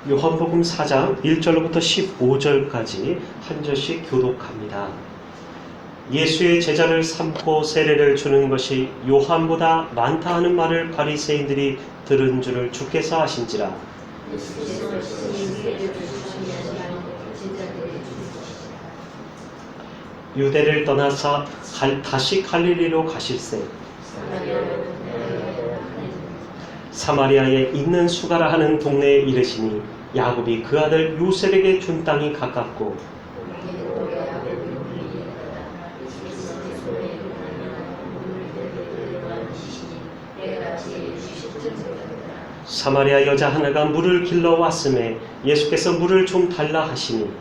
요한복음 4장 1절로부터 15절까지 한 절씩 교독합니다. 예수의 제자를 삼고 세례를 주는 것이 요한보다 많다 하는 말을 바리새인들이 들은 줄을 주께서 아신지라. 유대를 떠나서 다시 갈릴리로 가실새 사마리아에 있는 수가라 하는 동네에 이르시니 야곱이 그 아들 요셉에게 준 땅이 가깝고 사마리아 여자 하나가 물을 길러 왔음에 예수께서 물을 좀 달라 하시니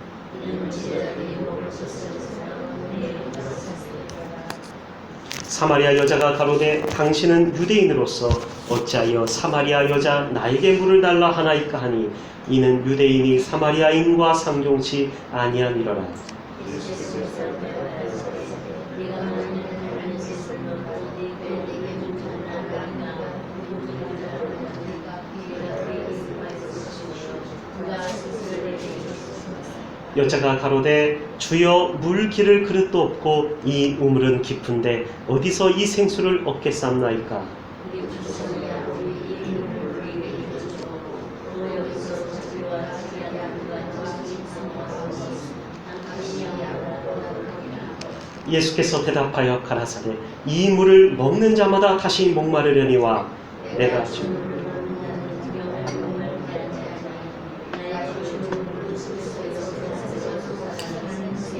사마리아 여자가 가로되 당신은 유대인으로서 어찌하여 사마리아 여자 나에게 물을 달라 하나이까 하니 이는 유대인이 사마리아인과 상종치 아니함이로라. 여자가 가로되 주여 물 기를 그릇도 없고 이 우물은 깊은데 어디서 이 생수를 얻겠사옵나이까. 예수께서 대답하여 가라사대 이 물을 먹는 자마다 다시 목마르려니와 내가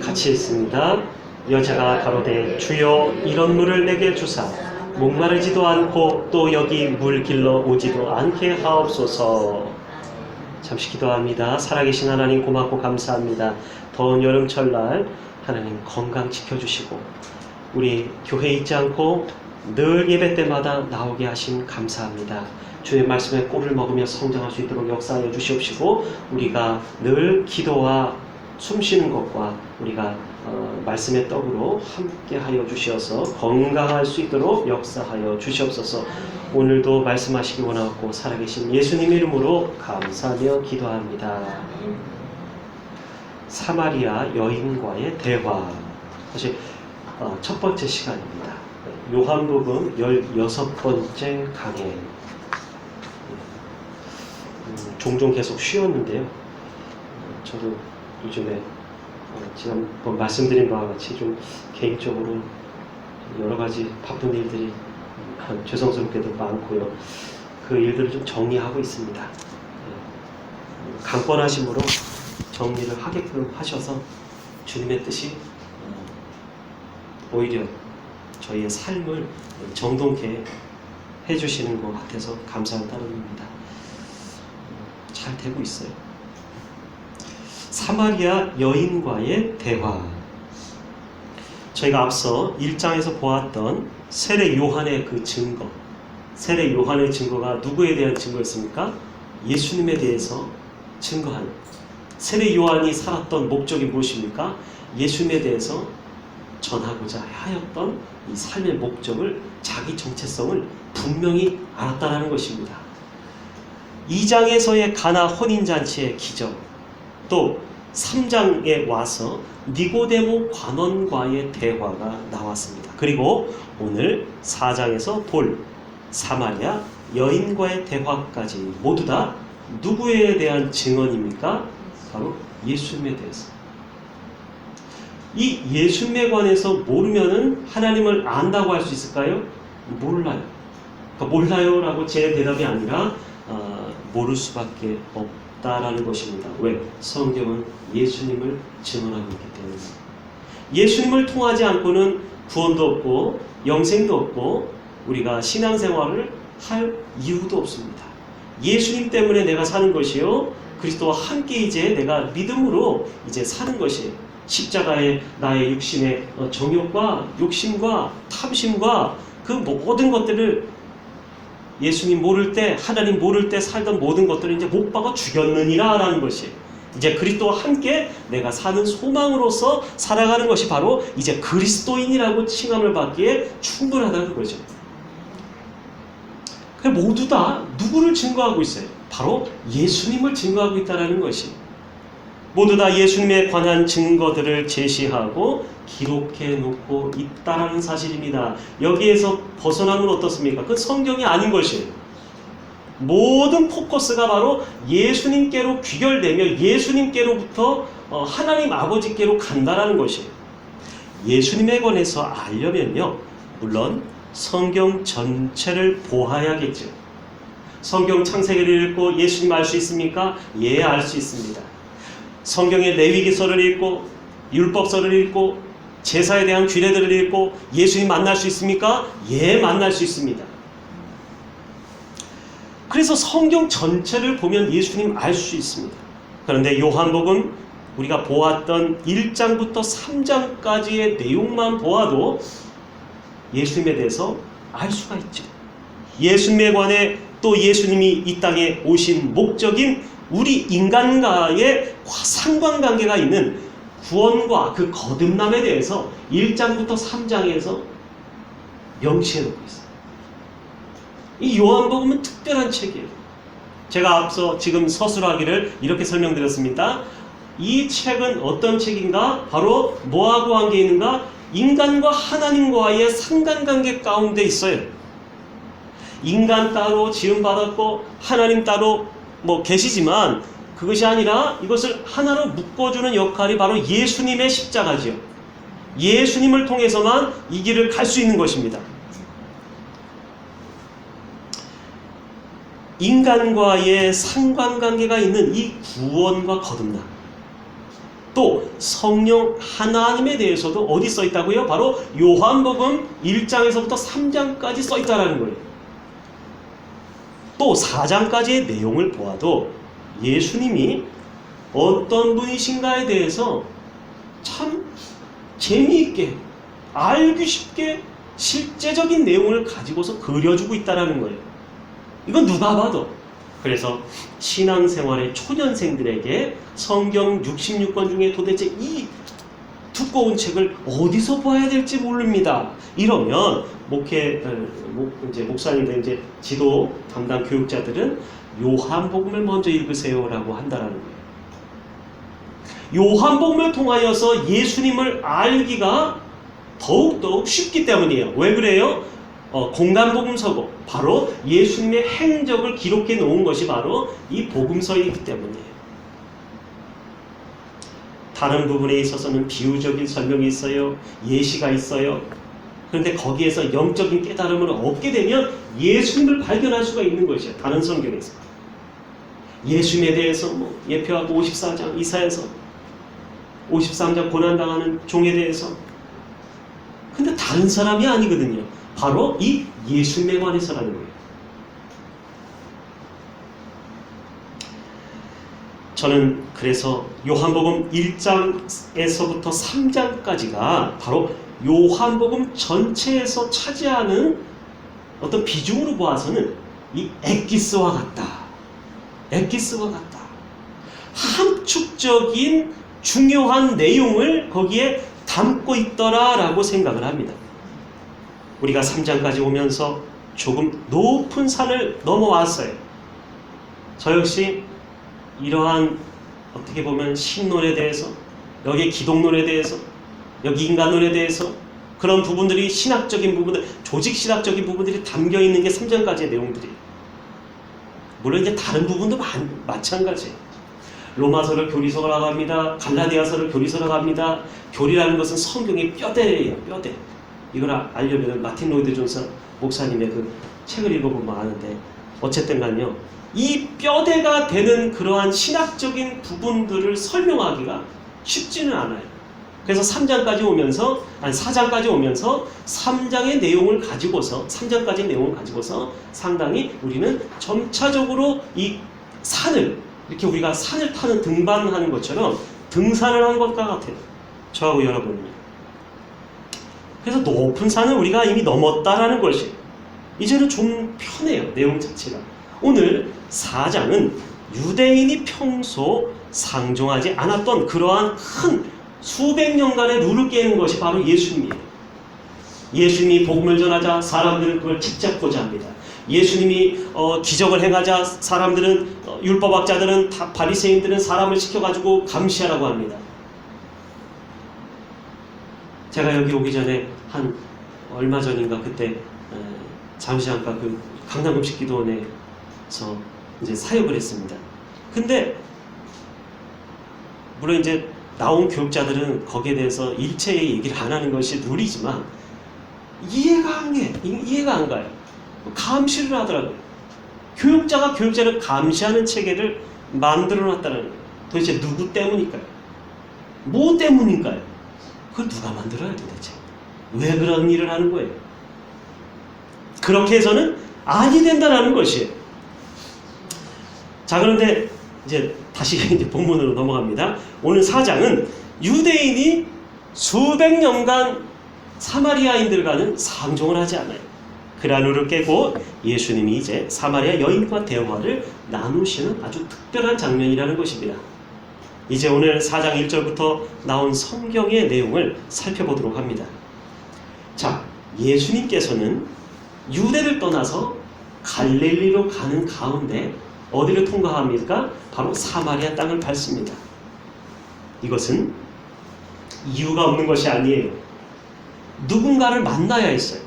같이 읽습니다. 여자가 가로되 주여 이런 물을 내게 주사 목마르지도 않고 또 여기 물 길러 오지도 않게 하옵소서. 잠시 기도합니다. 살아계신 하나님 고맙고 감사합니다. 더운 여름철날 하나님 건강 지켜주시고 우리 교회에 있지 않고 늘 예배 때마다 나오게 하심 감사합니다. 주의 말씀에 꿀을 먹으며 성장할 수 있도록 역사하여 주시옵시고 우리가 늘 기도와 숨쉬는 것과 우리가 말씀의 떡으로 함께 하여 주시어서 건강할 수 있도록 역사하여 주시옵소서. 오늘도 말씀하시기 원하고 살아계신 예수님 이름으로 감사하며 기도합니다. 사마리아 여인과의 대화. 사실 첫 번째 시간입니다. 요한복음 16번째 강해. 종종 계속 쉬었는데요. 저도 요즘에 지난번 말씀드린 바와 같이 좀 개인적으로 여러 가지 바쁜 일들이 죄송스럽게도 많고요. 그 일들을 좀 정리하고 있습니다. 강권하심으로 정리를 하게끔 하셔서 주님의 뜻이 오히려 저희의 삶을 정돈케 해주시는 것 같아서 감사할 따름입니다. 잘 되고 있어요. 사마리아 여인과의 대화. 저희가 앞서 1장에서 보았던 세례 요한의 그 증거, 세례 요한의 증거가 누구에 대한 증거였습니까? 예수님에 대해서 증거하는. 세례 요한이 살았던 목적이 무엇입니까? 예수님에 대해서 전하고자 하였던 이 삶의 목적을, 자기 정체성을 분명히 알았다는 것입니다. 2장에서의 가나 혼인잔치의 기적, 또 3장에 와서 니고데모 관원과의 대화가 나왔습니다. 그리고 오늘 4장에서 볼 사마리아 여인과의 대화까지 모두 다 누구에 대한 증언입니까? 바로 예수님에 대해서. 이 예수님에 관해서 모르면은 하나님을 안다고 할 수 있을까요? 몰라요. 그러니까 몰라요라고 제 대답이 아니라 모를 수밖에 없다라는 것입니다. 왜? 성경은 예수님을 증언하고 있기 때문에. 예수님을 통하지 않고는 구원도 없고 영생도 없고 우리가 신앙생활을 할 이유도 없습니다. 예수님 때문에 내가 사는 것이요, 그리스도와 함께 이제 내가 믿음으로 이제 사는 것이에요. 십자가에 나의 육신의 정욕과 욕심과 탐심과 그 모든 것들을 예수님 모를 때, 하나님 모를 때 살던 모든 것들을 이제 못 박아 죽였느니라 라는 것이 이제 그리스도와 함께 내가 사는 소망으로서 살아가는 것이 바로 이제 그리스도인이라고 칭함을 받기에 충분하다는 거죠. 모두 다 누구를 증거하고 있어요? 바로 예수님을 증거하고 있다는 것이, 모두 다 예수님에 관한 증거들을 제시하고 기록해 놓고 있다라는 사실입니다. 여기에서 벗어나면 어떻습니까? 그 성경이 아닌 것이에요. 모든 포커스가 바로 예수님께로 귀결되며 예수님께로부터 하나님 아버지께로 간다라는 것이에요. 예수님에 관해서 알려면요, 물론 성경 전체를 보아야겠죠. 성경 창세기를 읽고 예수님 알 수 있습니까? 예, 알 수 있습니다. 성경의 레위기서를 읽고 율법서를 읽고 제사에 대한 규례들을 읽고 예수님 만날 수 있습니까? 예, 만날 수 있습니다. 그래서 성경 전체를 보면 예수님 알 수 있습니다. 그런데 요한복음 우리가 보았던 1장부터 3장까지의 내용만 보아도 예수님에 대해서 알 수가 있죠. 예수님에 관해 또 예수님이 이 땅에 오신 목적인 우리 인간과의 상관관계가 있는 구원과 그 거듭남에 대해서 1장부터 3장에서 명시해 놓고 있어요. 이 요한복음은 특별한 책이에요. 제가 앞서 지금 서술하기를 이렇게 설명드렸습니다. 이 책은 어떤 책인가? 바로 뭐하고 관계 있는가? 인간과 하나님과의 상관관계 가운데 있어요. 인간 따로 지음받았고 하나님 따로 계시지만 그것이 아니라 이것을 하나로 묶어주는 역할이 바로 예수님의 십자가지요. 예수님을 통해서만 이 길을 갈 수 있는 것입니다. 인간과의 상관관계가 있는 이 구원과 거듭남, 또 성령 하나님에 대해서도 어디 써 있다고요? 바로 요한복음 1장에서부터 3장까지 써 있다는 거예요. 또 4장까지의 내용을 보아도 예수님이 어떤 분이신가에 대해서 참 재미있게, 알기 쉽게 실제적인 내용을 가지고서 그려주고 있다는 거예요. 이건 누가 봐도. 그래서 신앙생활의 초년생들에게 성경 66권 중에 도대체 이 두꺼운 책을 어디서 봐야 될지 모릅니다. 이러면 목사님들 이제 지도 담당 교육자들은 요한복음을 먼저 읽으세요라고 한다라는 거예요. 요한복음을 통하여서 예수님을 알기가 더욱더욱 쉽기 때문이에요. 왜 그래요? 공간복음서고 바로 예수님의 행적을 기록해 놓은 것이 바로 이 복음서이기 때문이에요. 다른 부분에 있어서는 비유적인 설명이 있어요. 예시가 있어요. 그런데 거기에서 영적인 깨달음을 얻게 되면 예수님을 발견할 수가 있는 것이에요. 다른 성경에서. 예수님에 대해서 예표하고 54장 이사야서, 53장 고난당하는 종에 대해서. 근데 다른 사람이 아니거든요. 바로 이 예수님에 관해서라는 거예요. 저는 그래서 요한복음 1장에서부터 3장까지가 바로 요한복음 전체에서 차지하는 어떤 비중으로 보아서는 이 엑기스와 같다. 엑기스와 같다. 함축적인 중요한 내용을 거기에 담고 있더라라고 생각을 합니다. 우리가 3장까지 오면서 조금 높은 산을 넘어왔어요. 저 역시 이러한 어떻게 보면 신론에 대해서, 여기 기독론에 대해서, 여기 인간론에 대해서 그런 부분들이 신학적인 부분들, 조직신학적인 부분들이 담겨있는 게 3장까지의 내용들이에요. 물론 이제 다른 부분도 마찬가지예요. 로마서를 교리서라고 합니다. 갈라디아서를 교리서라고 합니다. 교리라는 것은 성경의 뼈대예요. 뼈대. 이걸 알려면 마틴 로이드 존슨 목사님의 그 책을 읽어보면 아는데, 어쨌든 간요, 이 뼈대가 되는 그러한 신학적인 부분들을 설명하기가 쉽지는 않아요. 그래서 3장까지 오면서, 4장까지 오면서 3장의 내용을 가지고서, 3장까지 내용을 가지고서 상당히 우리는 점차적으로 이 산을, 이렇게 우리가 산을 타는 등반하는 것처럼 등산을 하는 것과 같아요. 저하고 여러분이. 그래서 높은 산을 우리가 이미 넘었다라는 것이, 이제는 좀 편해요. 내용 자체가. 오늘 4장은 유대인이 평소 상종하지 않았던 그러한 큰 수백 년간의 룰을 깨는 것이 바로 예수님이에요. 예수님이 복음을 전하자 사람들은 그걸 책잡고자 합니다. 예수님이 기적을 행하자 사람들은 율법학자들은 바리새인들은 사람을 시켜가지고 감시하라고 합니다. 제가 여기 오기 전에 한 얼마 전인가 그때 잠시 잠깐 그 강남금식기도원에서 이제 사역을 했습니다. 근데 물론 이제 나온 교육자들은 거기에 대해서 일체의 얘기를 안 하는 것이 룰이지만 이해가 안 가요. 감시를 하더라고요. 교육자가 교육자를 감시하는 체계를 만들어 놨다는 거예요. 도대체 누구 때문일까요? 뭐 때문일까요? 그걸 누가 만들어요 도대체? 왜 그런 일을 하는 거예요? 그렇게 해서는 아니 된다는 것이에요. 자, 그런데 이제 다시 이제 본문으로 넘어갑니다. 오늘 4장은 유대인이 수백 년간 사마리아인들과는 상종을 하지 않아요. 그 란루를 깨고 예수님이 이제 사마리아 여인과 대화를 나누시는 아주 특별한 장면이라는 것입니다. 이제 오늘 4장 1절부터 나온 성경의 내용을 살펴보도록 합니다. 자, 예수님께서는 유대를 떠나서 갈릴리로 가는 가운데 어디를 통과합니까? 바로 사마리아 땅을 밟습니다. 이것은 이유가 없는 것이 아니에요. 누군가를 만나야 했어요.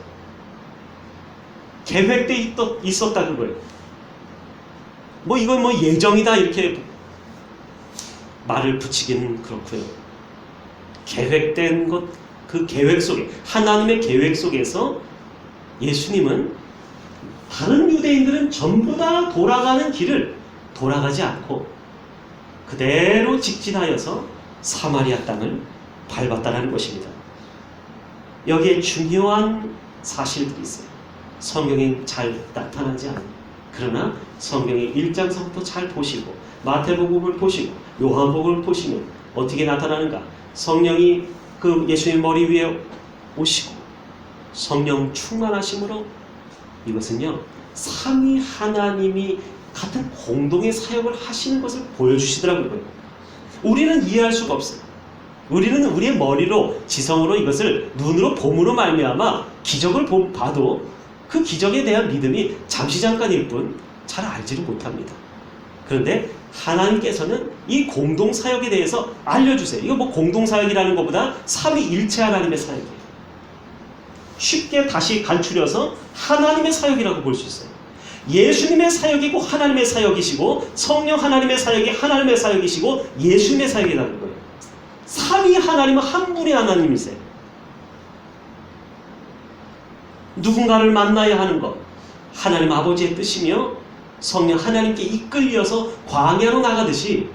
계획돼 있었다 그거예요. 뭐 이건 뭐 예정이다 이렇게 말을 붙이기는 그렇고요. 계획된 것, 그 계획 속에, 하나님의 계획 속에서 예수님은 다른 유대인들은 전부 다 돌아가는 길을 돌아가지 않고 그대로 직진하여서 사마리아 땅을 밟았다는 것입니다. 여기에 중요한 사실들이 있어요. 성경에 잘 나타나지 않아요. 그러나 성경의 1장서부터 잘 보시고 마태복음을 보시고 요한복음을 보시면 어떻게 나타나는가? 성령이 그 예수님 머리 위에 오시고 성령 충만하심으로 이것은요 삼위 하나님이 같은 공동의 사역을 하시는 것을 보여주시더라고요. 우리는 이해할 수가 없어요. 우리는 우리의 머리로 지성으로 이것을 눈으로 봄으로 말미암아 기적을 봐도 그 기적에 대한 믿음이 잠시 잠깐일 뿐 잘 알지를 못합니다. 그런데 하나님께서는 이 공동사역에 대해서 알려주세요. 이거 뭐 공동사역이라는 것보다 삼위일체 하나님의 사역이에요. 쉽게 다시 간추려서 하나님의 사역이라고 볼 수 있어요. 예수님의 사역이고 하나님의 사역이시고 성령 하나님의 사역이 하나님의 사역이시고 예수님의 사역이라는 거예요. 삼위 하나님은 한 분의 하나님이세요. 누군가를 만나야 하는 것, 하나님 아버지의 뜻이며 성령 하나님께 이끌려서 광야로 나가듯이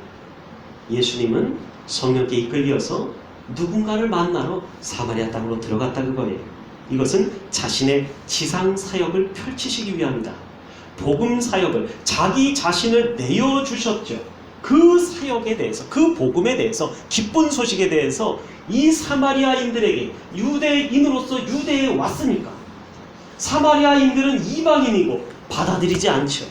예수님은 성령께 이끌려서 누군가를 만나러 사마리아 땅으로 들어갔다 그거예요. 이것은 자신의 지상 사역을 펼치시기 위함이다. 복음 사역을 자기 자신을 내어주셨죠. 그 사역에 대해서, 그 복음에 대해서, 기쁜 소식에 대해서 이 사마리아인들에게 유대인으로서 유대에 왔으니까 사마리아인들은 이방인이고 받아들이지 않죠.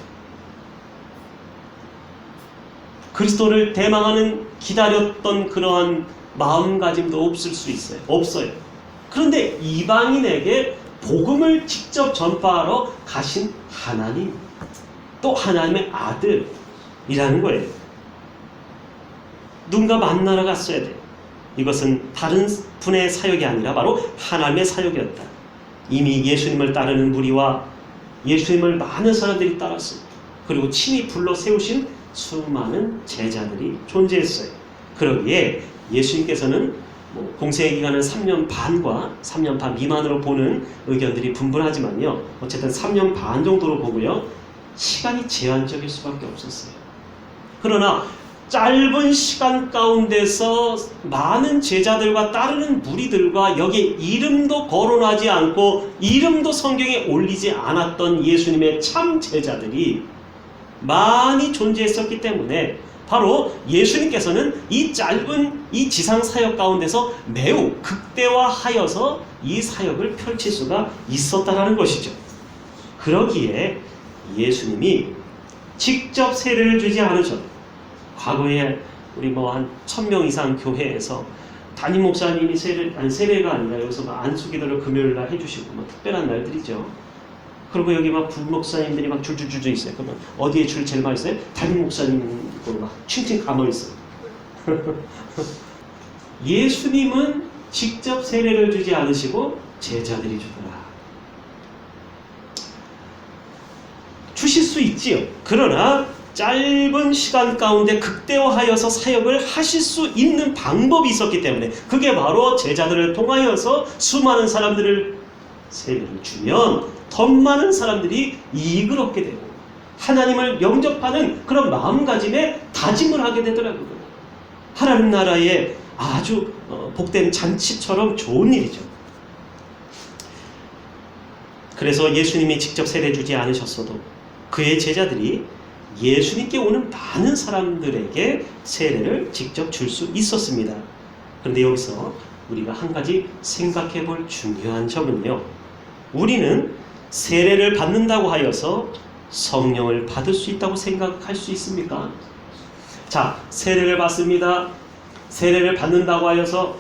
그리스도를 대망하는 기다렸던 그러한 마음가짐도 없을 수 있어요. 없어요. 그런데 이방인에게 복음을 직접 전파하러 가신 하나님, 또 하나님의 아들이라는 거예요. 누군가 만나러 갔어야 돼요. 이것은 다른 분의 사역이 아니라 바로 하나님의 사역이었다. 이미 예수님을 따르는 무리와 예수님을 많은 사람들이 따랐습니다. 그리고 친히 불러 세우신 수많은 제자들이 존재했어요. 그러기에 예수님께서는 공생의 기간은 3년 반과 3년 반 미만으로 보는 의견들이 분분하지만요. 어쨌든 3년 반 정도로 보고요. 시간이 제한적일 수밖에 없었어요. 그러나 짧은 시간 가운데서 많은 제자들과 따르는 무리들과 여기에 이름도 거론하지 않고 이름도 성경에 올리지 않았던 예수님의 참 제자들이 많이 존재했었기 때문에 바로 예수님께서는 이 짧은 이 지상 사역 가운데서 매우 극대화하여서 이 사역을 펼칠 수가 있었다는 것이죠. 그러기에 예수님이 직접 세례를 주지 않으셔도 과거에 우리 한 1000명 이상 교회에서 담임 목사님이 세례가 아니라 여기서 안수기도를 금요일날 해주시고 특별한 날들이죠. 그리고 여기 막 부목사님들이 막 줄줄줄줄 있어요. 그러면 어디에 줄 제일 많이 있어요? 담임 목사님으로 막 칭칭 감아 있어요. 예수님은 직접 세례를 주지 않으시고 제자들이 주더라. 주실 수 있지요. 그러나 짧은 시간 가운데 극대화하여서 사역을 하실 수 있는 방법이 있었기 때문에 그게 바로 제자들을 통하여서 수많은 사람들을 세례를 주면 더 많은 사람들이 이익을 얻게 되고 하나님을 영접하는 그런 마음가짐에 다짐을 하게 되더라고요. 하나님 나라의 아주 복된 잔치처럼 좋은 일이죠. 그래서 예수님이 직접 세례 주지 않으셨어도 그의 제자들이 예수님께 오는 많은 사람들에게 세례를 직접 줄 수 있었습니다. 그런데 여기서 우리가 한 가지 생각해 볼 중요한 점은요. 우리는 세례를 받는다고 하여서 성령을 받을 수 있다고 생각할 수 있습니까? 자, 세례를 받습니다. 세례를 받는다고 하여서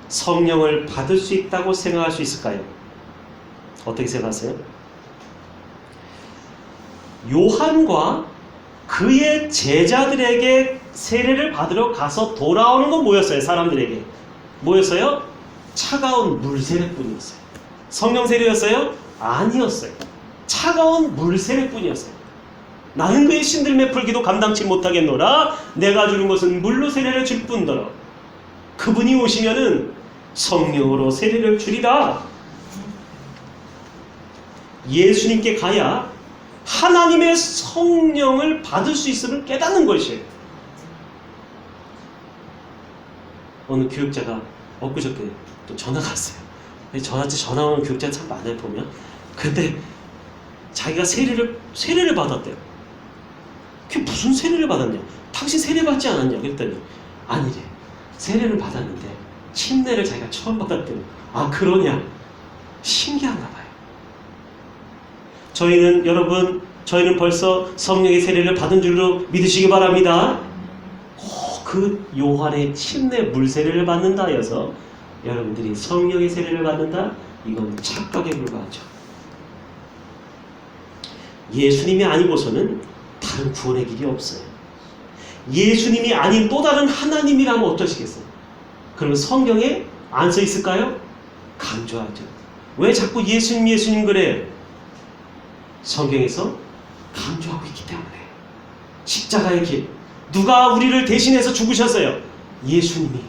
성령을 받을 수 있다고 생각할 수 있을까요? 어떻게 생각하세요? 요한과 그의 제자들에게 세례를 받으러 가서 돌아오는 건 뭐였어요? 사람들에게 뭐였어요? 차가운 물세례뿐이었어요. 성령 세례였어요? 아니었어요. 차가운 물세례뿐이었어요. 나는 그의 신들매 풀기도 감당치 못하겠노라. 내가 주는 것은 물로 세례를 줄 뿐더러 그분이 오시면은 성령으로 세례를 주리라. 예수님께 가야 하나님의 성령을 받을 수 있음을 깨닫는 것이에요. 어느 교육자가 엊그저께 또 전화가 왔어요. 저한테 전화 오는 교육자 참 많아요, 보면. 근데 자기가 세례를 받았대요. 그게 무슨 세례를 받았냐? 당신 세례 받지 않았냐? 그랬더니 아니래. 세례를 받았는데 침례를 자기가 처음 받았대요. 아, 그러냐? 신기한가 봐요. 저희는 벌써 성령의 세례를 받은 줄로 믿으시기 바랍니다. 그 요한의 침례 물세례를 받는다 해서 여러분들이 성령의 세례를 받는다? 이건 착각에 불과하죠. 예수님이 아니고서는 다른 구원의 길이 없어요. 예수님이 아닌 또 다른 하나님이라면 어떠시겠어요? 그러면 성경에 안 써 있을까요? 강조하죠. 왜 자꾸 예수님 그래요? 성경에서 강조하고 있기 때문에. 십자가의 길. 누가 우리를 대신해서 죽으셨어요? 예수님이.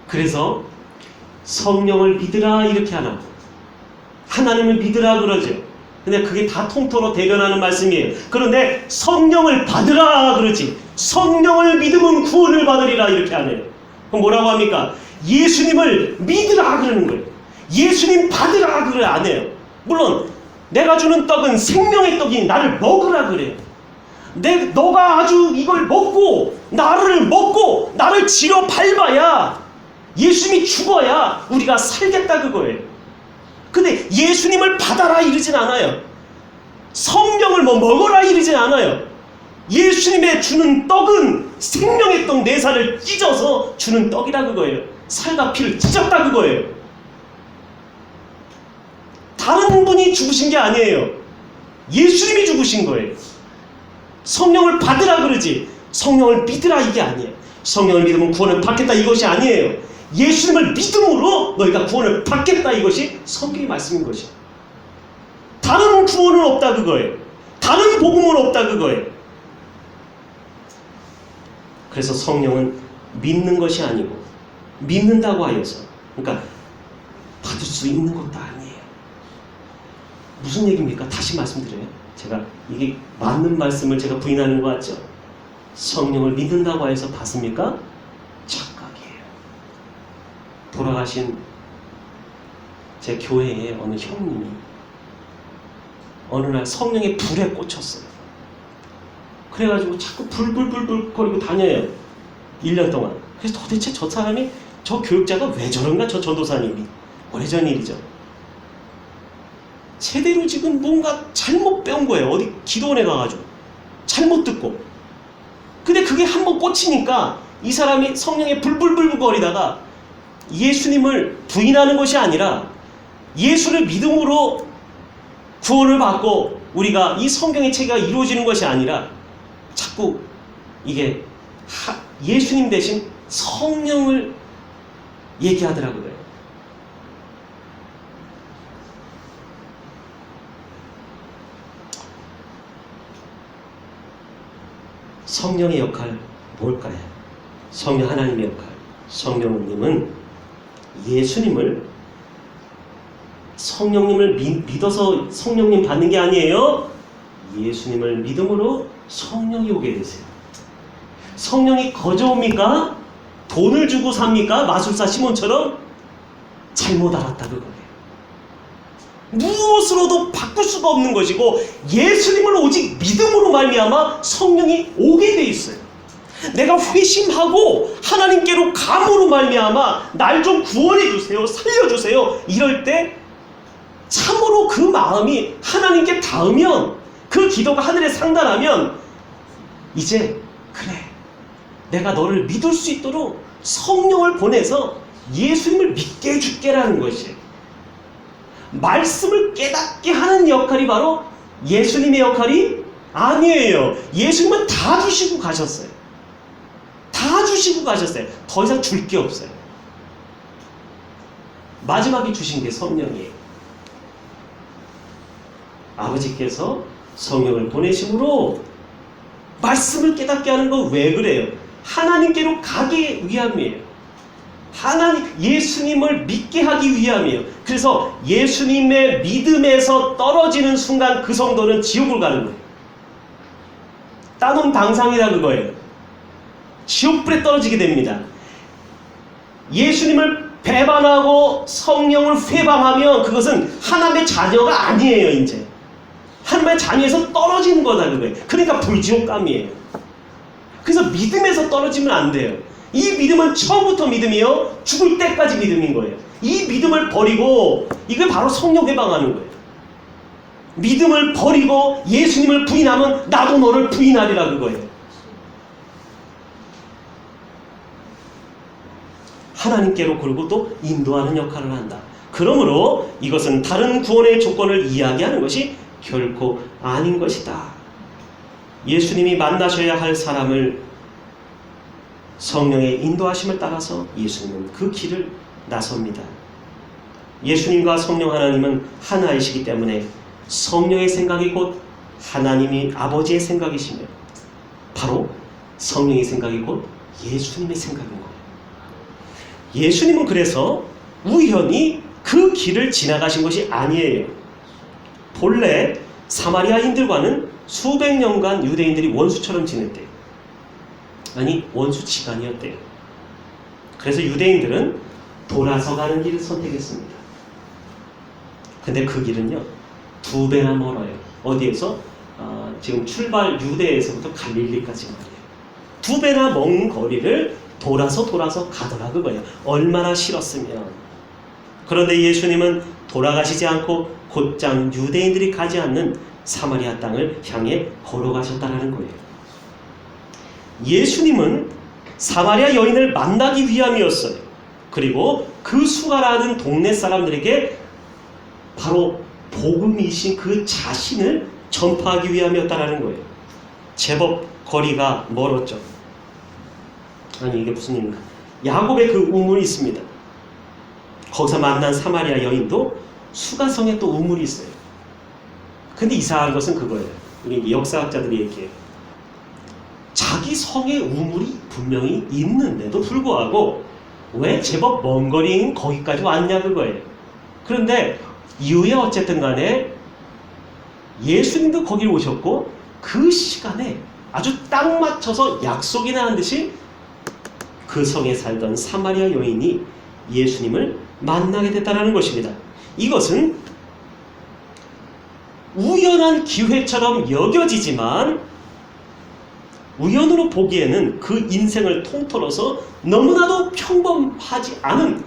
그래서 성령을 믿으라 이렇게 안 하고 하나님을 믿으라 그러죠. 근데 그게 다 통틀어 대변하는 말씀이에요. 그런데 성령을 받으라 그러지. 성령을 믿으면 구원을 받으리라 이렇게 안 해요. 그럼 뭐라고 합니까? 예수님을 믿으라 그러는 거예요. 예수님 받으라 그래 안 해요. 물론 내가 주는 떡은 생명의 떡이니 나를 먹으라 그래요. 너가 아주 이걸 먹고 나를 지려 밟아야 예수님이 죽어야 우리가 살겠다 그거예요. 근데 예수님을 받아라 이러진 않아요. 성령을 먹어라 이러진 않아요. 예수님의 주는 떡은 생명의 떡 내 살을 찢어서 주는 떡이라 그거예요. 살과 피를 찢었다 그거예요. 다른 분이 죽으신 게 아니에요. 예수님이 죽으신 거예요. 성령을 받으라 그러지 성령을 믿으라 이게 아니에요. 성령을 믿으면 구원을 받겠다 이것이 아니에요. 예수님을 믿음으로 너희가 구원을 받겠다 이것이 성경의 말씀인 것이에요. 다른 구원은 없다 그거예요. 다른 복음은 없다 그거예요. 그래서 성령은 믿는 것이 아니고 믿는다고 하여서 그러니까 받을 수 있는 것도 아니에요. 무슨 얘기입니까? 다시 말씀드려요. 제가 이게 맞는 말씀을 제가 부인하는 것 같죠? 성령을 믿는다고 해서 받습니까? 착각이에요. 돌아가신 제 교회의 어느 형님이 어느 날 성령의 불에 꽂혔어요. 그래가지고 자꾸 불 거리고 다녀요. 1년 동안. 그래서 도대체 저 사람이 저 교육자가 왜 저런가 저 전도사님이 오래전 일이죠. 제대로 지금 뭔가 잘못 배운 거예요. 어디 기도원에 가가지고 잘못 듣고. 근데 그게 한번 꽂히니까 이 사람이 성령에 불불불 거리다가 예수님을 부인하는 것이 아니라 예수를 믿음으로 구원을 받고 우리가 이 성경의 체계가 이루어지는 것이 아니라 자꾸 이게 예수님 대신 성령을 얘기하더라고요. 성령의 역할 뭘까요? 성령 하나님의 역할. 성령님은 성령님을 믿어서 성령님 받는 게 아니에요. 예수님을 믿음으로 성령이 오게 되세요. 성령이 거저 옵니까? 돈을 주고 삽니까? 마술사 시몬처럼? 잘못 알았다 그거예요. 무엇으로도 바꿀 수가 없는 것이고 예수님을 오직 믿음으로 말미암아 성령이 오게 돼 있어요. 내가 회심하고 하나님께로 감으로 말미암아 날 좀 구원해 주세요, 살려주세요, 이럴 때 참으로 그 마음이 하나님께 닿으면, 그 기도가 하늘에 상달하면 이제 그래, 내가 너를 믿을 수 있도록 성령을 보내서 예수님을 믿게 해줄게라는 것이에요. 말씀을 깨닫게 하는 역할이 바로 예수님의 역할이 아니에요. 예수님은 다 주시고 가셨어요. 다 주시고 가셨어요. 더 이상 줄 게 없어요. 마지막에 주신 게 성령이에요. 아버지께서 성령을 보내심으로 말씀을 깨닫게 하는 건 왜 그래요? 하나님께로 가기 위함이에요. 예수님을 믿게 하기 위함이에요. 그래서 예수님의 믿음에서 떨어지는 순간 그 성도는 지옥을 가는 거예요. 따놓은 당상이라 그거예요. 지옥불에 떨어지게 됩니다. 예수님을 배반하고 성령을 회방하면 그것은 하나님의 자녀가 아니에요. 이제 하나님의 자녀에서 떨어지는 거다 그거예요. 그러니까 불지옥감이에요. 그래서 믿음에서 떨어지면 안 돼요. 이 믿음은 처음부터 믿음이요, 죽을 때까지 믿음인 거예요. 이 믿음을 버리고, 이게 바로 성령 회방하는 거예요. 믿음을 버리고 예수님을 부인하면 나도 너를 부인하리라 그거예요. 하나님께로 그리고 또 인도하는 역할을 한다. 그러므로 이것은 다른 구원의 조건을 이야기하는 것이 결코 아닌 것이다. 예수님이 만나셔야 할 사람을 성령의 인도하심을 따라서 예수님은 그 길을 나섭니다. 예수님과 성령 하나님은 하나이시기 때문에 성령의 생각이 곧 하나님이 아버지의 생각이시며 바로 성령의 생각이 곧 예수님의 생각인 거예요. 예수님은 그래서 우연히 그 길을 지나가신 것이 아니에요. 본래 사마리아인들과는 수백 년간 유대인들이 원수처럼 지냈대요. 아니, 원수지간이었대요. 그래서 유대인들은 돌아서 가는 길을 선택했습니다. 근데 그 길은요 2배나 멀어요. 어디에서? 지금 출발 유대에서부터 갈릴리까지 말이에요. 2배나 먼 거리를 돌아서 가더라 그거예요. 얼마나 싫었으면. 그런데 예수님은 돌아가시지 않고 곧장 유대인들이 가지 않는 사마리아 땅을 향해 걸어가셨다는 거예요. 예수님은 사마리아 여인을 만나기 위함이었어요. 그리고 그 수가라는 동네 사람들에게 바로 복음이신 그 자신을 전파하기 위함이었다는 거예요. 제법 거리가 멀었죠. 아니, 이게 무슨 일인가? 야곱의 그 우물이 있습니다. 거기서 만난 사마리아 여인도 수가성에 또 우물이 있어요. 근데 이상한 것은 그거예요. 이게 역사학자들이 얘기해요. 자기 성에 우물이 분명히 있는데도 불구하고 왜 제법 먼 거리인 거기까지 왔냐 그거예요. 그런데 이후에 어쨌든 간에 예수님도 거기를 오셨고 그 시간에 아주 딱 맞춰서 약속이 나는 듯이 그 성에 살던 사마리아 여인이 예수님을 만나게 됐다는 것입니다. 이것은 우연한 기회처럼 여겨지지만 우연으로 보기에는 그 인생을 통틀어서 너무나도 평범하지 않은,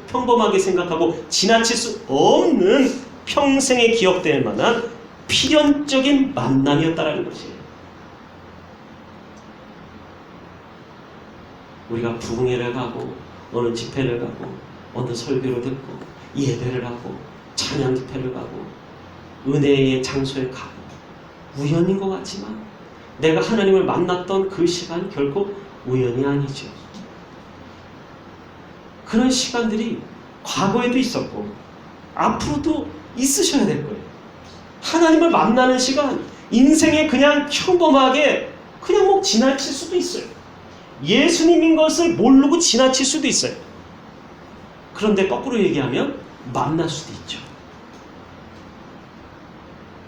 평범하게 생각하고 지나칠 수 없는 평생에 기억될 만한 필연적인 만남이었다는 것이에요. 우리가 부흥회를 가고 어느 집회를 가고 어느 설교를 듣고 예배를 하고 찬양 집회를 가고 은혜의 장소에 가고 우연인 것 같지만 내가 하나님을 만났던 그 시간이 결코 우연이 아니죠. 그런 시간들이 과거에도 있었고 앞으로도 있으셔야 될 거예요. 하나님을 만나는 시간, 인생에 그냥 평범하게 그냥 뭐 지나칠 수도 있어요. 예수님인 것을 모르고 지나칠 수도 있어요. 그런데 거꾸로 얘기하면 만날 수도 있죠.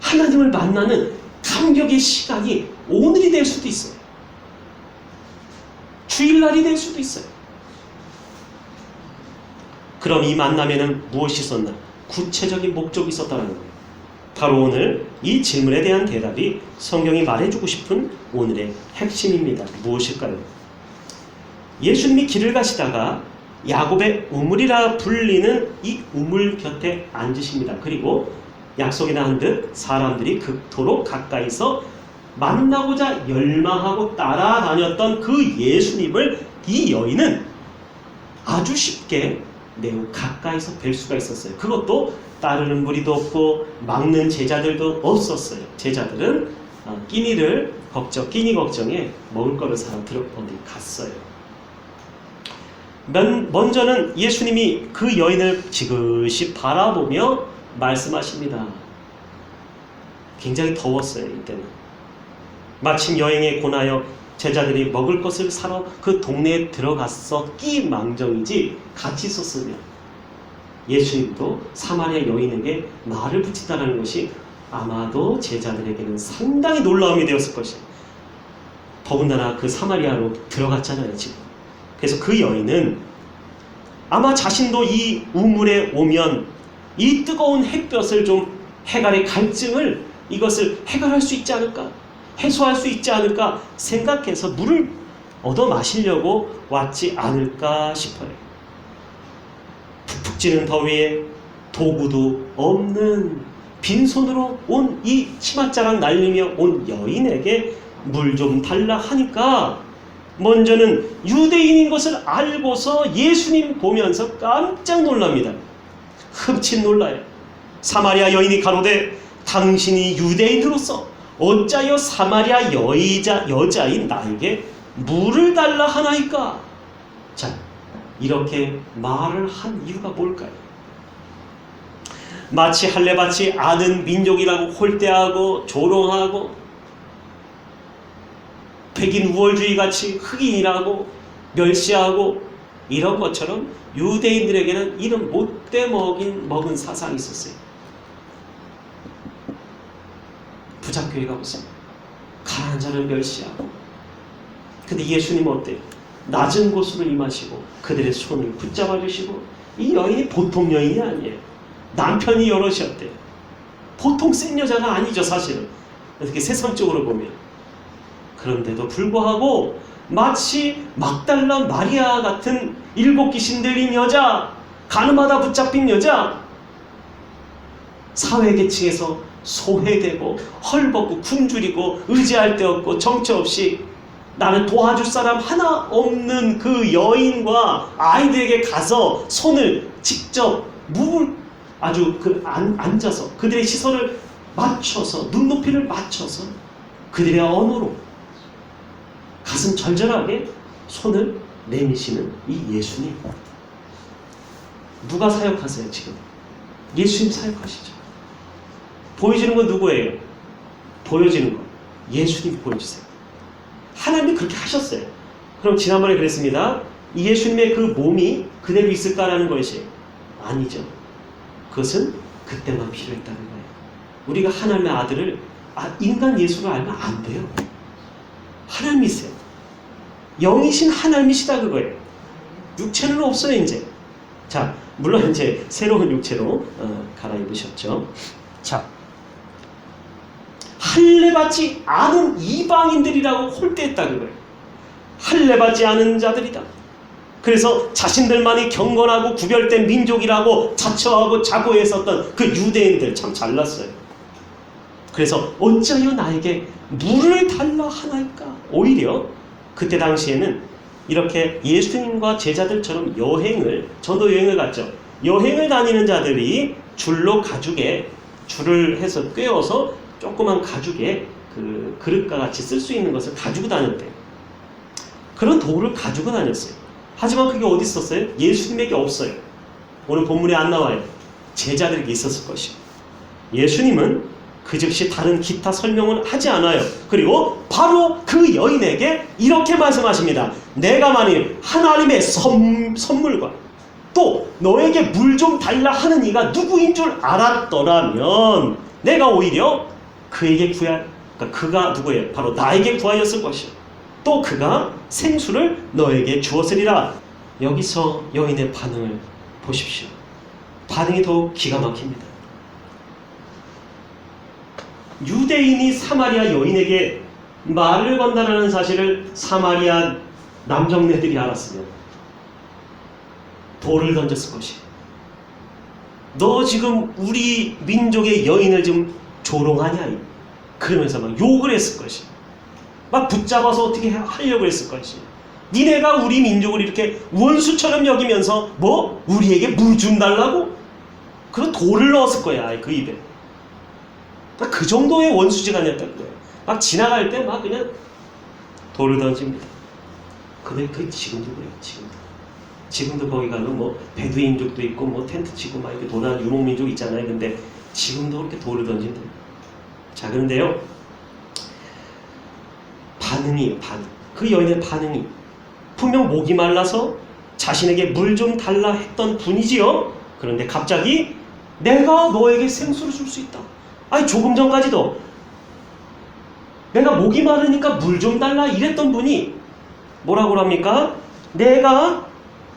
하나님을 만나는 감격의 시간이 오늘이 될 수도 있어요. 주일날이 될 수도 있어요. 그럼 이 만남에는 무엇이 있었나? 구체적인 목적이 있었다는 거예요. 바로 오늘 이 질문에 대한 대답이 성경이 말해주고 싶은 오늘의 핵심입니다. 무엇일까요? 예수님이 길을 가시다가 야곱의 우물이라 불리는 이 우물 곁에 앉으십니다. 그리고 약속이 난 듯 사람들이 그토록 가까이서 만나고자 열망하고 따라다녔던 그 예수님을 이 여인은 아주 쉽게 매우 가까이서 뵐 수가 있었어요. 그것도 따르는 무리도 없고 막는 제자들도 없었어요. 제자들은 끼니 걱정에 먹을 거를 사러 어디 갔어요. 먼저는 예수님이 그 여인을 지그시 바라보며 말씀하십니다. 굉장히 더웠어요. 이때는 마침 여행에 고나여 제자들이 먹을 것을 사러 그 동네에 들어갔었기 망정이지 같이 있었으면 예수님도 사마리아 여인에게 말을 붙인다는 것이 아마도 제자들에게는 상당히 놀라움이 되었을 것이에요. 더군다나 그 사마리아로 들어갔잖아요 지금. 그래서 그 여인은 아마 자신도 이 우물에 오면 이 뜨거운 햇볕을 좀 해갈의 갈증을 이것을 해결할 수 있지 않을까? 해소할 수 있지 않을까 생각해서 물을 얻어 마시려고 왔지 않을까 싶어요. 푹푹 찌는 더위에 도구도 없는 빈손으로 온 이 치맛자락 날리며 온 여인에게 물 좀 달라 하니까 먼저는 유대인인 것을 알고서 예수님 보면서 깜짝 놀랍니다. 흠칫 놀라요. 사마리아 여인이 가로되 당신이 유대인으로서 어찌하여 사마리아 여자인 나에게 물을 달라 하나이까? 자, 이렇게 말을 한 이유가 뭘까요? 마치 할례받지 않은 민족이라고 홀대하고 조롱하고 백인 우월주의 같이 흑인이라고 멸시하고 이런 것처럼 유대인들에게는 이런 못돼 먹은 사상이 있었어요. 부작교회 가보세요. 가난한 자를 멸시하고. 근데 예수님은 어때요? 낮은 곳으로 임하시고 그들의 손을 붙잡아 주시고 이 여인이 보통 여인이 아니에요. 남편이 여럿이었대요. 보통 센 여자가 아니죠 사실은. 이렇게 세상적으로 보면. 그런데도 불구하고 마치 막달라 마리아 같은 7 귀신 들린 여자, 가늠하다 붙잡힌 여자, 사회계층에서 소외되고 헐벗고 굶주리고 의지할 데 없고 정처 없이 나는 도와줄 사람 하나 없는 그 여인과 아이들에게 가서 손을 직접 아주 앉아서 그들의 시선을 맞춰서 눈높이를 맞춰서 그들의 언어로 가슴 절절하게 손을 내미시는 이 예수님. 누가 사역하세요 지금? 예수님 사역하시죠. 보여지는 건 누구예요? 보여지는 거 예수님 보여주세요. 하나님이 그렇게 하셨어요. 그럼 지난번에 그랬습니다. 이 예수님의 그 몸이 그대로 있을까라는 것이 아니죠. 그것은 그때만 필요했다는 거예요. 우리가 하나님의 아들을 인간 예수로 알면 안 돼요. 하나님이세요. 영이신 하나님이시다 그거예요. 육체는 없어요 이제. 자, 물론 이제 새로운 육체로 갈아입으셨죠. 자, 할례받지 않은 이방인들이라고 홀대했다 그거예요. 할례받지 않은 자들이다. 그래서 자신들만이 경건하고 구별된 민족이라고 자처하고 자부했었던 그 유대인들 참 잘났어요. 그래서 어찌하여 나에게 물을 달라 하나이까? 오히려 그때 당시에는 이렇게 예수님과 제자들처럼 전도 여행을 갔죠. 여행을 다니는 자들이 줄로 가죽에 줄을 해서 꿰어서 조그만 가죽에 그 그릇과 같이 쓸 수 있는 것을 가지고 다녔대요. 그런 도구를 가지고 다녔어요. 하지만 그게 어디 있었어요? 예수님에게 없어요. 오늘 본문에 안 나와요. 제자들에게 있었을 것이요. 예수님은 그 즉시 다른 기타 설명을 하지 않아요. 그리고 바로 그 여인에게 이렇게 말씀하십니다. 내가 만일 하나님의 선물과 또 너에게 물 좀 달라 하는 이가 누구인 줄 알았더라면 내가 오히려 그에게 그러니까 그가 누구예요? 바로 나에게 구하였을 것이요. 또 그가 생수를 너에게 주었으리라. 여기서 여인의 반응을 보십시오. 반응이 더욱 기가 막힙니다. 유대인이 사마리아 여인에게 말을 건다라는 사실을 사마리아 남정네들이 알았으면 돌을 던졌을 것이에요. 너 지금 우리 민족의 여인을 좀 조롱하냐? 그러면서 막 욕을 했을 것이에요. 막 붙잡아서 어떻게 하려고 했을 것이에요. 니네가 우리 민족을 이렇게 원수처럼 여기면서 뭐? 우리에게 물 좀 달라고? 그런 돌을 넣었을 거야, 그 입에. 그 정도의 원수지간이었다는 거예요. 막 지나갈 때 막 그냥 돌을 던집니다. 근데 그 지금도 그래요, 지금도 거기 가면 뭐 베두인족도 있고 뭐 텐트 치고 막 이렇게 도난 유목민족 있잖아요. 근데 지금도 그렇게 돌을 던진대요. 자, 그런데요, 반응이에요, 반응. 그 여인의 반응이 분명 목이 말라서 자신에게 물 좀 달라 했던 분이지요. 그런데 갑자기 내가 너에게 생수를 줄 수 있다. 아니, 조금 전까지도 내가 목이 마르니까 물 좀 달라 이랬던 분이 뭐라고 합니까?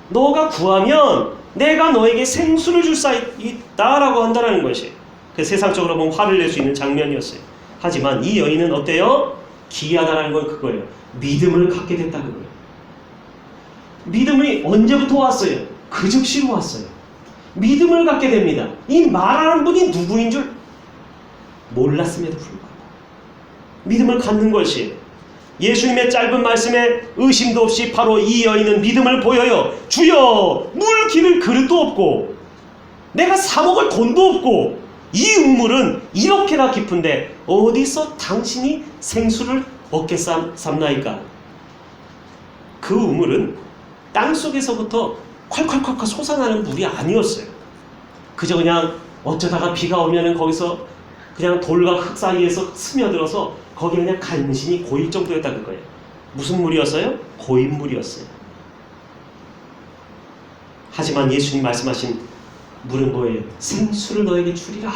너가 구하면 내가 너에게 생수를 줄 수 있다라고 한다는 것이 그 세상적으로 보면 화를 낼 수 있는 장면이었어요. 하지만 이 여인은 어때요? 기이하다는 건 그거예요. 믿음을 갖게 됐다는 거예요. 믿음이 언제부터 왔어요? 그 즉시로 왔어요. 믿음을 갖게 됩니다. 이 말하는 분이 누구인 줄 몰랐음에도 불구하고 믿음을 갖는 것이 예수님의 짧은 말씀에 의심도 없이 바로 이 여인은 믿음을 보여요. 주여, 물 기를 그릇도 없고 내가 사 먹을 돈도 없고 이 우물은 이렇게나 깊은데 어디서 당신이 생수를 얻게 삼나이까? 그 우물은 땅속에서부터 콸콸콸콸 솟아나는 물이 아니었어요. 그저 그냥 어쩌다가 비가 오면은 거기서 그냥 돌과 흙 사이에서 스며들어서 거기에 그냥 간신히 고일 정도였다 그거예요. 무슨 물이었어요? 고인물이었어요. 하지만 예수님 말씀하신 물은 뭐예요? 생수를 너에게 주리라.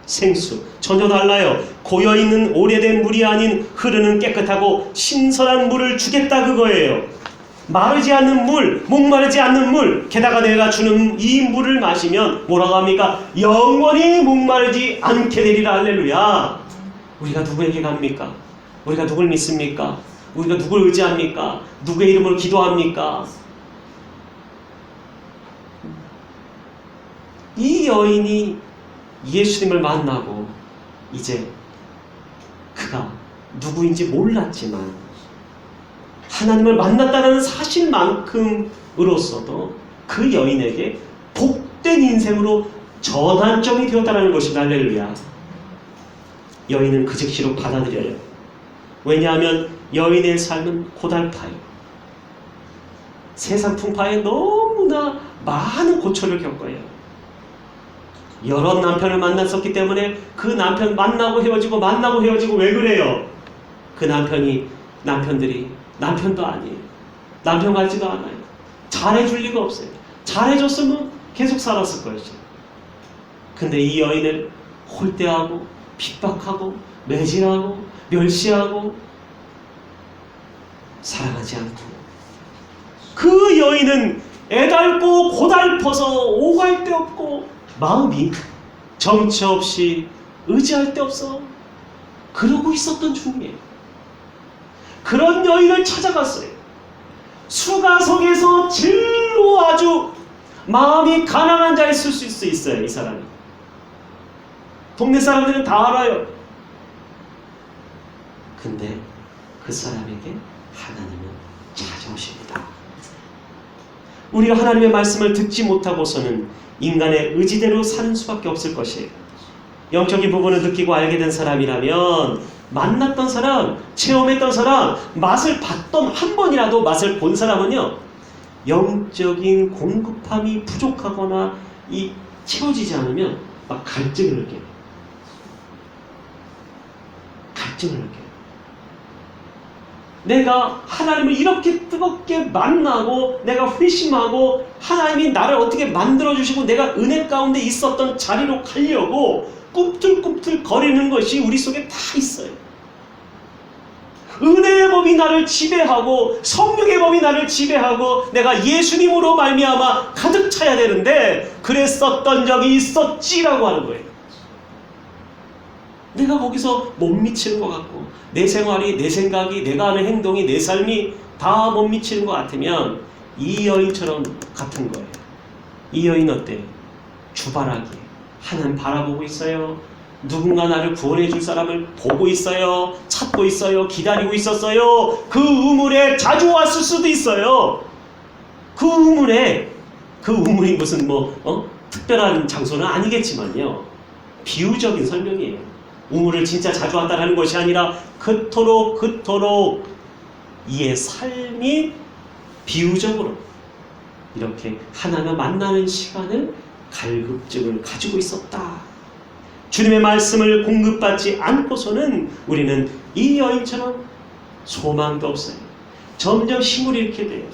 생수. 전혀 달라요. 고여있는 오래된 물이 아닌 흐르는 깨끗하고 신선한 물을 주겠다 그거예요. 마르지 않는 물, 목마르지 않는 물, 게다가 내가 주는 이 물을 마시면 뭐라고 합니까? 영원히 목마르지 않게 되리라. 할렐루야. 우리가 누구에게 갑니까? 우리가 누굴 믿습니까? 우리가 누굴 의지합니까? 누구의 이름으로 기도합니까? 이 여인이 예수님을 만나고 이제 그가 누구인지 몰랐지만 하나님을 만났다는 사실만큼으로서도 그 여인에게 복된 인생으로 전환점이 되었다는 것입니다. 할렐루야. 여인은 그 즉시로 받아들여요. 왜냐하면 여인의 삶은 고달파요. 세상 풍파에 너무나 많은 고초를 겪어요. 여러 남편을 만났었기 때문에 그 남편 만나고 헤어지고 왜 그래요? 그 남편들이 남편도 아니에요. 남편 같지도 않아요. 잘해줄 리가 없어요. 잘해줬으면 계속 살았을 것이죠. 근데 이 여인을 홀대하고 핍박하고 매질하고 멸시하고 사랑하지 않고 그 여인은 애달고 고달퍼서 오갈 데 없고 마음이 정처 없이 의지할 데 없어 그러고 있었던 중이에요. 그런 여인을 찾아갔어요. 수가성에서 제일로 아주 마음이 가난한 자에 쓸 수 있어요. 이 사람이. 동네 사람들은 다 알아요. 근데 그 사람에게 하나님은 찾아오십니다. 우리가 하나님의 말씀을 듣지 못하고서는 인간의 의지대로 사는 수밖에 없을 것이에요. 영적인 부분을 느끼고 알게 된 사람이라면, 만났던 사람, 체험했던 사람, 맛을 봤던 한 번이라도 맛을 본 사람은요, 영적인 공급함이 부족하거나 채워지지 않으면 막 갈증을 느껴요. 갈증을 느껴요. 내가 하나님을 이렇게 뜨겁게 만나고 내가 회심하고 하나님이 나를 어떻게 만들어주시고 내가 은혜 가운데 있었던 자리로 가려고 꿈틀꿈틀 거리는 것이 우리 속에 다 있어요. 은혜의 법이 나를 지배하고 성령의 법이 나를 지배하고 내가 예수님으로 말미암아 가득 차야 되는데 그랬었던 적이 있었지라고 하는 거예요. 내가 거기서 못 미치는 것 같고 내 생활이, 내 생각이, 내가 하는 행동이, 내 삶이 다 못 미치는 것 같으면 이 여인처럼 같은 거예요. 이 여인 어때요? 주바라기. 하나님 바라보고 있어요. 누군가 나를 구원해 줄 사람을 보고 있어요. 찾고 있어요. 기다리고 있었어요. 그 우물에 자주 왔을 수도 있어요. 그 우물이 무슨 특별한 장소는 아니겠지만요. 비유적인 설명이에요. 우물을 진짜 자주 왔다라는 것이 아니라 그토록 이의 삶이 비유적으로 이렇게 하나님과 만나는 시간을 갈급증을 가지고 있었다. 주님의 말씀을 공급받지 않고서는 우리는 이 여인처럼 소망도 없어요. 점점 힘을 잃게 돼요.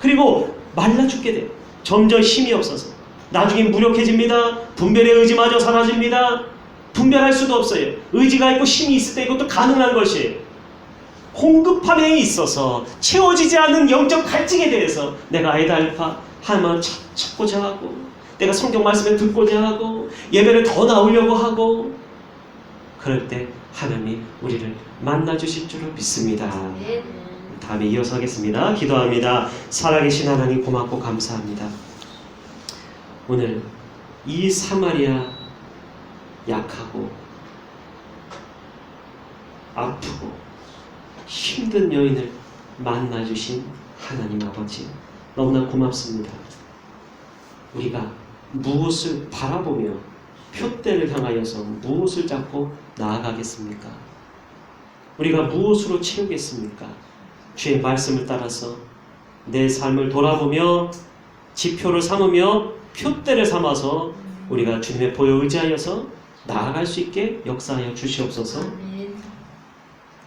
그리고 말라 죽게 돼요. 점점 힘이 없어서 나중에 무력해집니다. 분별의 의지마저 사라집니다. 분별할 수도 없어요. 의지가 있고 힘이 있을 때 이것도 가능한 것이에요. 공급함에 있어서 채워지지 않는 영적 갈증에 대해서 내가 아이달파 하나님을 찾고자 하고 내가 성경 말씀을 듣고자 하고 예배를 더 나오려고 하고 그럴 때 하나님이 우리를 만나주실 줄을 믿습니다. 다음에 이어서 하겠습니다. 기도합니다. 살아계신 하나님 고맙고 감사합니다. 오늘 이 사마리아 약하고 아프고 힘든 여인을 만나주신 하나님 아버지 너무나 고맙습니다. 우리가 무엇을 바라보며 표대를 향하여서 무엇을 잡고 나아가겠습니까? 우리가 무엇으로 채우겠습니까? 주의 말씀을 따라서 내 삶을 돌아보며 지표를 삼으며 표대를 삼아서 우리가 주님의 보혈 의지하여서 나아갈 수 있게 역사하여 주시옵소서.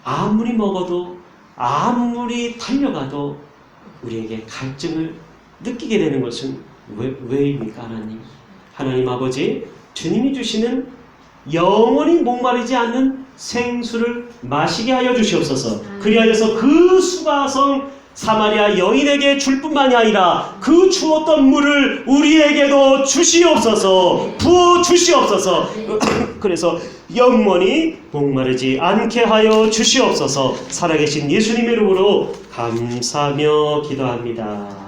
아무리 먹어도 아무리 달려가도 우리에게 갈증을 느끼게 되는 것은 왜입니까? 하나님 아버지, 주님이 주시는 영원히 목마르지 않는 생수를 마시게 하여 주시옵소서. 그리하여서 그 수가성 사마리아 여인에게 줄 뿐만이 아니라 그 주었던 물을 우리에게도 주시옵소서. 부어 주시옵소서. 그래서 영원히 목마르지 않게 하여 주시옵소서. 살아계신 예수님의 이름으로 감사하며 기도합니다.